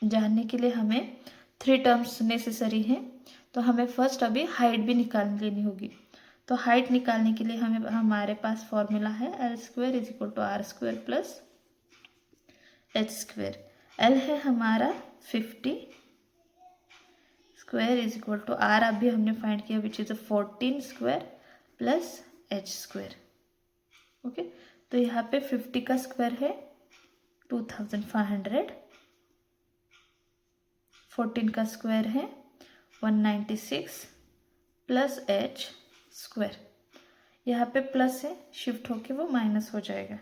जानने के लिए हमें 3 टर्म्स नेसेसरी हैं. तो हमें फर्स्ट अभी हाइट भी निकाल लेनी होगी. तो हाइट निकालने के लिए हमारे पास फॉर्मूला है l square is equal to are square plus h square. L है हमारा 50 square is equal to r अभी हमने फाइंड किया which is 14 square plus h square. Okay, तो यहाँ पे 50 का स्क्वायर है 2500. 14 का स्क्वायर है 196 प्लस एच स्क्वायर. यहाँ पे प्लस है, शिफ्ट होके वो माइनस हो जाएगा.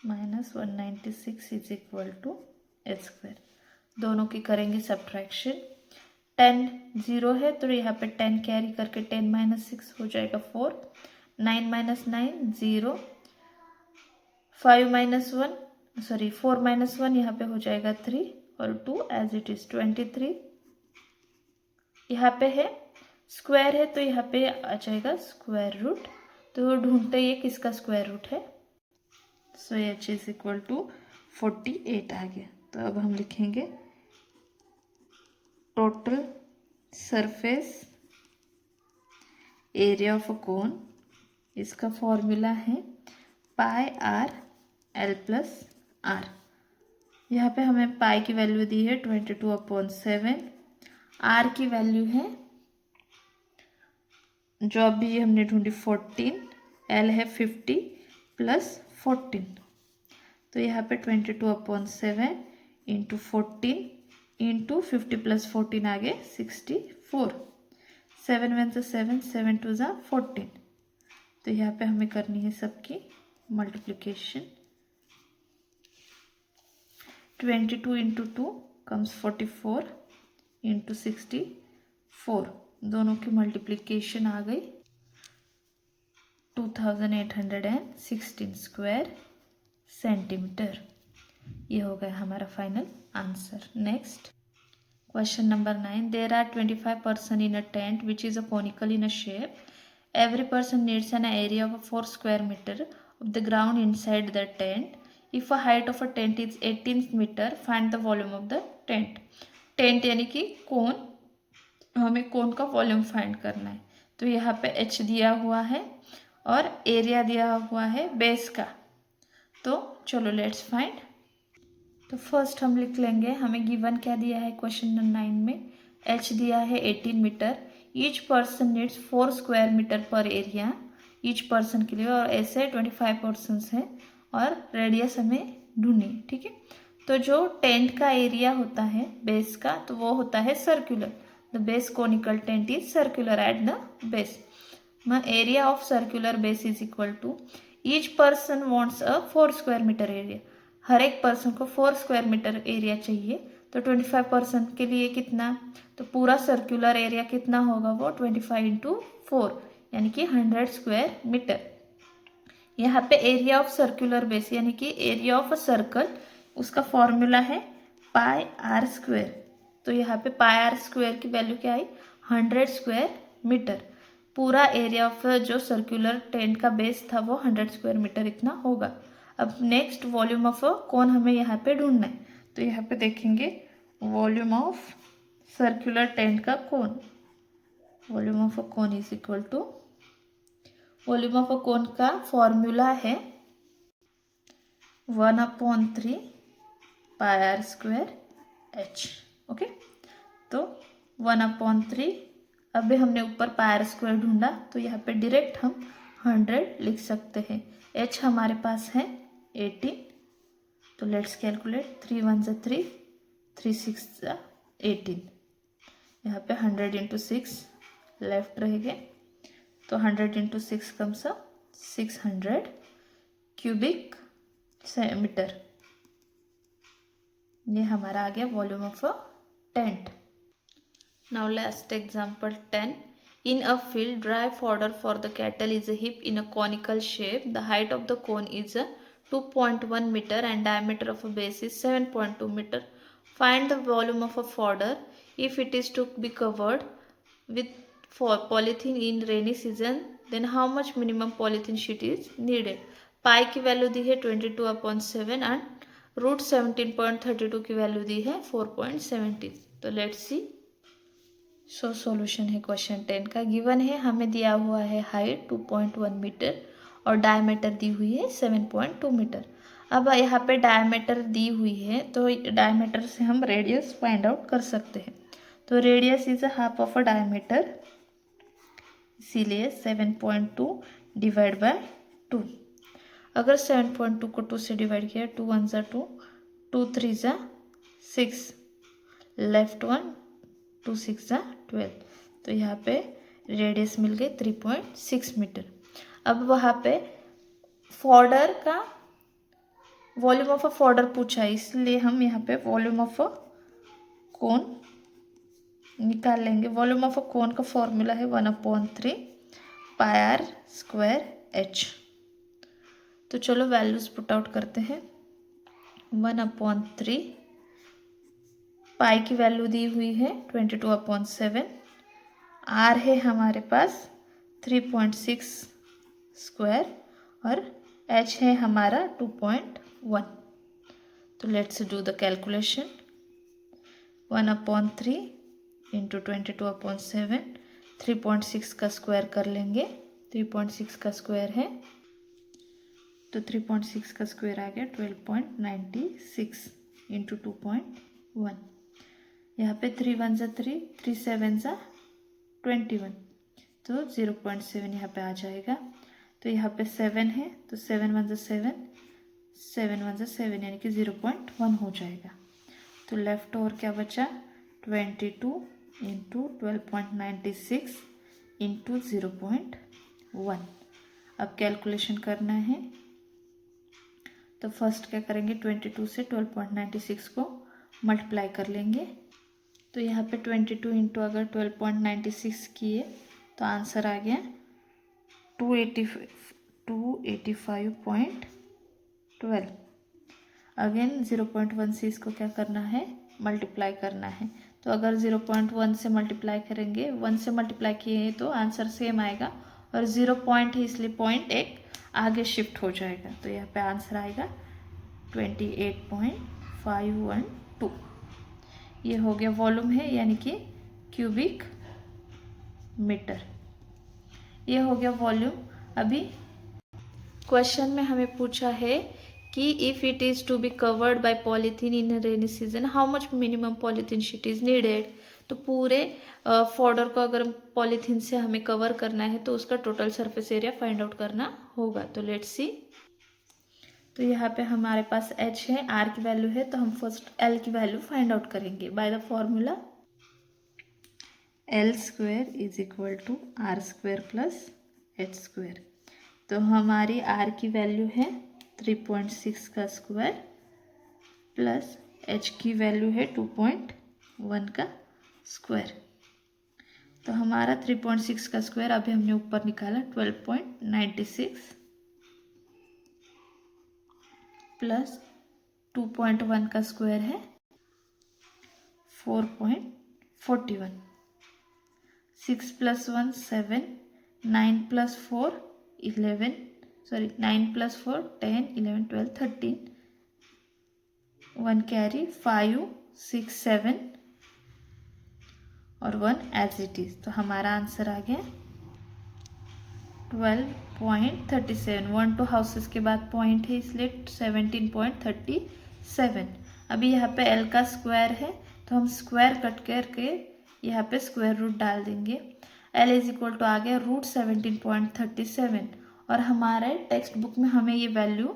-196 is equal to h square. दोनों की करेंगे सब्ट्रैक्शन. 10 0 है तो यहाँ पे 10 कैरी करके 10 - 6 हो जाएगा 4. 9 - 9 0. 5 - 1 सॉरी 4 - 1 यहाँ पे हो जाएगा 3 और 2 एज इट इज 23. यहाँ पे है स्क्वायर है तो यहाँ पे आ जाएगा स्क्वायर रूट. तो ढूंढते ही किसका स्क्वायर रूट है. So H is equal to 48 आ गया. तो अब हम लिखेंगे total surface area of a cone. इसका फॉर्मूला है pi r L plus r. यहाँ पे हमें पाई की वैल्यू दी है 22/7. आर की वैल्यू है जो अभी हमने ढूंढी 14. एल है 50 प्लस 14. तो यहाँ पे 22/7 इंटू 14 इंटू 50 प्लस 14 आ गए 64. 7 1 से 7, 7 2 जा 14. तो यहाँ पे हमें करनी है सबकी मल्टीप्लिकेशन. 22 into 2 comes 44 into 64. दोनों की मल्टीप्लिकेशन आ गई 2816 स्क्वायर सेंटीमीटर. ये हो गया हमारा final answer. Next question number 9. There are 25 person in a tent which is a conical in a shape. Every person needs an area of 4 square metre of the ground inside the tent. If a height of a tent is 18 metre find the volume of the tent. Tent यानी कि कोन, हमें कोन का volume find करना है. तो यहाँ पे H दिया हुआ है और एरिया दिया हुआ है बेस का. तो चलो लेट्स फाइंड. तो फर्स्ट हम लिख लेंगे हमें गिवन क्या दिया है क्वेश्चन नंबर 9 में. एच दिया है 18 मीटर. Each person needs 4 square metre per area each person के लिए और ऐसे 25 पर्सनस हैं और रेडियस हमें ढूंढनी है. ठीक है, तो जो टेंट का एरिया होता है बेस का तो वो होता है circular. The base conical tent is circular at the base. Area of circular base is equal to each person wants a 4 square metre area. हर एक पर्सन को 4 स्क्वायर मीटर एरिया चाहिए तो 25% के लिए कितना, तो पूरा सर्कुलर एरिया कितना होगा वो 25 × 4 यानी कि 100 स्क्वायर मीटर। यहाँ पे एरिया ऑफ सर्कुलर बेस यानी कि एरिया ऑफ अ सर्कल, उसका फॉर्मूला है पाई आर स्क्वायर। तो यहाँ पे पाई आर स्क्वायर की वैल्यू क्या आई 100 स्क्वायर मीटर। पूरा एरिया ऑफ जो सर्कुलर टेंट का बेस था वो 100 स्क्वायर मीटर इतना होगा। अब नेक्स्ट वॉल्यूम ऑफ कौन हमें यहाँ पे ढूंढना है, तो यहाँ पे देखेंगे वॉल्यूम ऑफ सर्कुलर टेंट का cone, volume of a cone is equal to, volume of a cone का फॉर्मूला है 1/3 pi r square H. Okay, तो 1/3, अभी हमने ऊपर पाई आर स्क्वायर ढूंढा तो यहाँ पे डायरेक्ट हम 100 लिख सकते हैं। एच हमारे पास है 18, तो लेट्स कैलकुलेट 3 × 1 = 3, 3 × 6 = 18। यहाँ पे 100 × 6 लेफ्ट रहेंगे, तो 100 × 6 कम्स 600 क्यूबिक मीटर। ये हमारा आ गया volume of a tent. Now last example 10। In a field, dry fodder for the cattle is a heap in a conical shape. The height of the cone is 2.1 meter and diameter of a base is 7.2 meter. Find the volume of a fodder if it is to be covered with polythene in rainy season, then how much minimum polythene sheet is needed. पाई की value दी है 22/7 and root 17.32 की value दी है 4.17। तो let's C. So solution है question 10 का। Given है, हमें दिया हुआ है हाइट 2.1 मीटर और डायमीटर दी हुई है 7.2 मीटर। अब यहाँ पे डायमीटर दी हुई है तो डायमीटर से हम रेडियस फाइंड आउट कर सकते हैं। तो radius is half of a diameter, इसीलिए 7.2 डिवाइड बाय 2। अगर 7.2 को 2 से डिवाइड किया, 2 × 1 = 2, 2 × 3 = 6, लेफ्ट 1, 2 × 6 = 12। तो यहाँ पे रेडियस मिल गई 3.6 मीटर। अब वहाँ पे फॉडर का वॉल्यूम ऑफ अ फॉडर पूछा है, इसलिए हम यहाँ पे वॉल्यूम ऑफ अ कोन निकाल लेंगे। वॉल्यूम ऑफ अ कोन का फॉर्मूला है 1/3 पाई आर स्क्वायर एच। तो चलो वैल्यूज पुट आउट करते हैं। 1/3 पाई की वैल्यू दी हुई है 22/7, आर है हमारे पास 3.6 स्क्वायर और एच है हमारा 2.1। तो लेट्स डू द कैलकुलेशन। 1/3 × 22/7, 3.6 का स्क्वायर कर लेंगे, 3.6 का स्क्वायर है तो 3.6 का स्क्वायर आ गया 12.96 × 2.1। यहाँ पे 3 × 1 = 3, 3 × 7 = 21, तो 0.7 यहाँ पे आ जाएगा। तो यहाँ पे 7 है तो 7 × 1 = 7, 7 × 1 = 7 यानी कि 0.1 हो जाएगा। तो लेफ्ट ओवर क्या बचा 22 × 12.96 × 0.1। अब कैलकुलेशन करना है, तो फर्स्ट क्या करेंगे 22 से 12.96 को मल्टीप्लाई कर लेंगे। तो यहाँ पे 22 × अगर 12.96 किए तो आंसर आ गया 285.12। अगेन 0.1 से इसको क्या करना है मल्टीप्लाई करना है। तो अगर 0.1 से मल्टीप्लाई करेंगे, 1 से मल्टीप्लाई किए तो आंसर सेम आएगा और 0 पॉइंट है इसलिए पॉइंट एक आगे शिफ्ट हो जाएगा। तो यहाँ पे आंसर आएगा 28.512। ये हो गया वॉल्यूम है यानी कि क्यूबिक मीटर। ये हो गया वॉल्यूम। अभी क्वेश्चन में हमें पूछा है कि if it is to be covered by polythene in rainy season how much minimum polythene sheet is needed. तो पूरे फॉडर को अगर पॉलीथीन से हमें कवर करना है तो उसका total surface area find out करना होगा। तो लेट्स सी। तो यहाँ पे हमारे पास h है, r की वैल्यू है, तो हम फर्स्ट l की वैल्यू फाइंड आउट करेंगे by the formula l² = r² + h²। तो हमारी r की वैल्यू है 3.6 का स्क्वायर प्लस h की वैल्यू है 2.1 का स्क्वायर। तो हमारा 3.6 का स्क्वायर अभी हमने ऊपर निकाला 12.96 प्लस 2.1 का स्क्वायर है 4.41। 6 + 1 7, 9 + 4 11, 9 + 4 10 11 12 13, 1 कैरी 5 6 7 और 1 एज इट इज। तो हमारा आंसर आ गया 12.37। 1 2 हाउसेस के बाद पॉइंट है इसलिए 17.37। अभी यहाँ पे एल का स्क्वायर है तो हम स्क्वायर कट करके यहाँ पे स्क्वायर रूट डाल देंगे। एल इज इक्वल टू आ गया √17.37 और हमारे टेक्स्ट बुक में हमें ये वैल्यू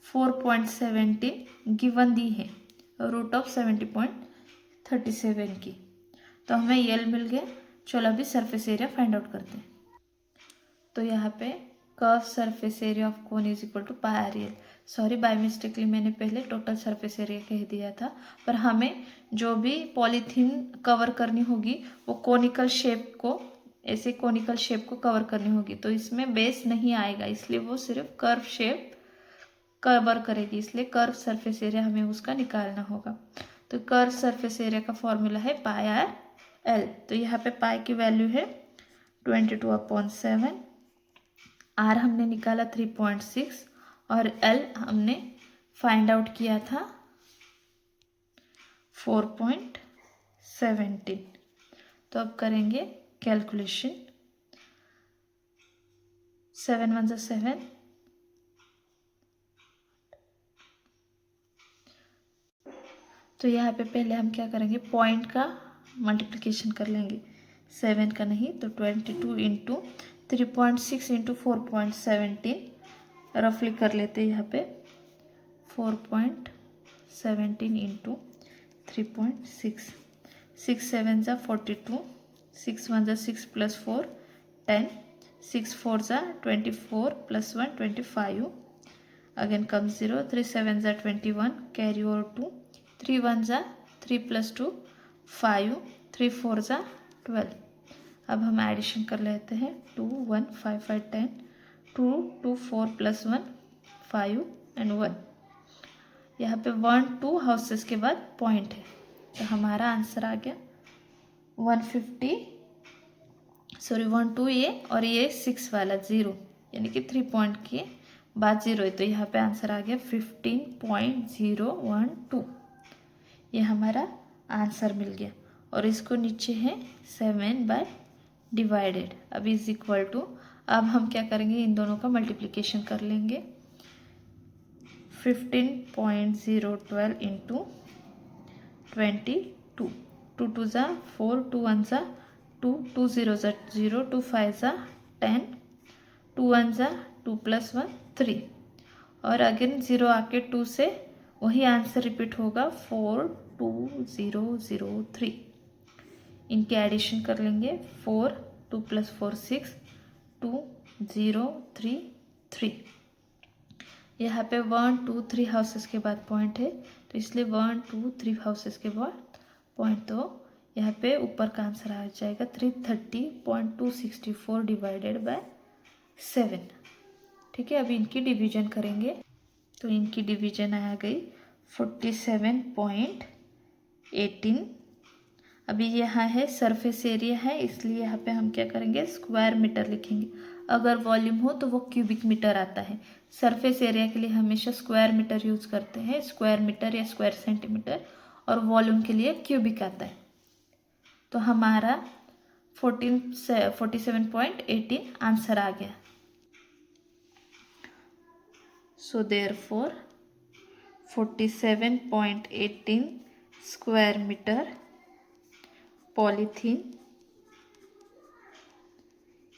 4.17 गिवन दी है √70.37 की। तो हमें एल मिल गया। चलो अभी सरफेस एरिया फाइंड आउट करते हैं। तो यहाँ पे curve surface area of cone is equal to pi RL। Sorry, by mistakenly मैंने पहले टोटल सरफेस एरिया कह दिया था, पर हमें जो भी पॉलीथीन कवर करनी होगी वो कोनिकल शेप को, ऐसे कोनिकल शेप को कवर करनी होगी। तो इसमें बेस नहीं आएगा इसलिए वो सिर्फ कर्व शेप कवर करेगी, इसलिए कर्व सरफेस एरिया हमें उसका निकालना होगा। तो कर्व सरफेस एरिया का फॉर्मूला है पाई RL। तो यहाँ पे पाई की वैल्यू है 22/7, आर हमने निकाला 3.6 और एल हमने फाइंड आउट किया था 4.17। तो अब करेंगे कैलकुलेशन। 7 1 7, तो यहाँ पे पहले हम क्या करेंगे, पॉइंट का मल्टीप्लिकेशन कर लेंगे। 7 का नहीं तो 22 इंटू 3.6 इंटू 4.17 रफली कर लेते हैं। यहाँ पे 4.17 इंटू 3.6, 6 7 ज़ा 42, 6 1 ज़ा 6 + 4 10, 6 4 ज़ा 24 + 1 25, अगेन कम 0, 3 7 ज़ा 21, कैरी ओवर 2, 3 1 ज़ा 3 + 2 5, 3 4 ज़ा 12। अब हम एडिशन कर लेते हैं। 2 1 5 5 10, 2 2 4 + 1 5 एंड 1। यहाँ पे 1 2 हाउसेस के बाद पॉइंट है तो हमारा आंसर आ गया 150, 1 2 ये और ये 6 वाला 0, यानी कि 3 पॉइंट के बाद 0 है। तो यहाँ पे आंसर आ गया 15.012। ये हमारा आंसर मिल गया और इसको नीचे है 7/डिवाइडेड। अब इज इक्वल टू, अब हम क्या करेंगे, इन दोनों का मल्टीप्लिकेशन कर लेंगे। 15.012 इंटू 22, 2 2 ज़ा 4, 2 1 ज़ा 2, 2 0 ज़ा 0, 2 5 ज़ा 10, 2 1 ज़ा 2 + 1 3 और अगेन 0 आके 2 से वही आंसर रिपीट होगा 42003। इनके एडिशन कर लेंगे। 4 2 + 4 6 2 0 3 3। यहाँ पे 1 2 3 हाउसेस के बाद पॉइंट है तो इसलिए 1 2 3 हाउसेस के बाद पॉइंट, तो यहाँ पे ऊपर का आंसर आ जाएगा 330.264 डिवाइडेड बाय 7। ठीक है, अभी इनकी डिवीजन करेंगे। तो इनकी डिवीजन आ गई 47.18। अभी यहाँ है सरफेस एरिया है इसलिए यहाँ पे हम क्या करेंगे, स्क्वायर मीटर लिखेंगे। अगर वॉल्यूम हो तो वो क्यूबिक मीटर आता है। सरफेस एरिया के लिए हमेशा स्क्वायर मीटर यूज करते हैं, स्क्वायर मीटर या स्क्वायर सेंटीमीटर, और वॉल्यूम के लिए क्यूबिक आता है। तो हमारा 47.18 आंसर आ गया। So therefore 47.18 square meter polythene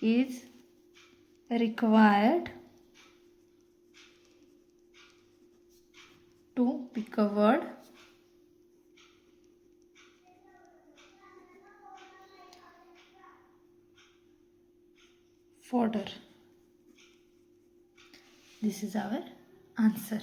is required to be covered fodder. This is our answer.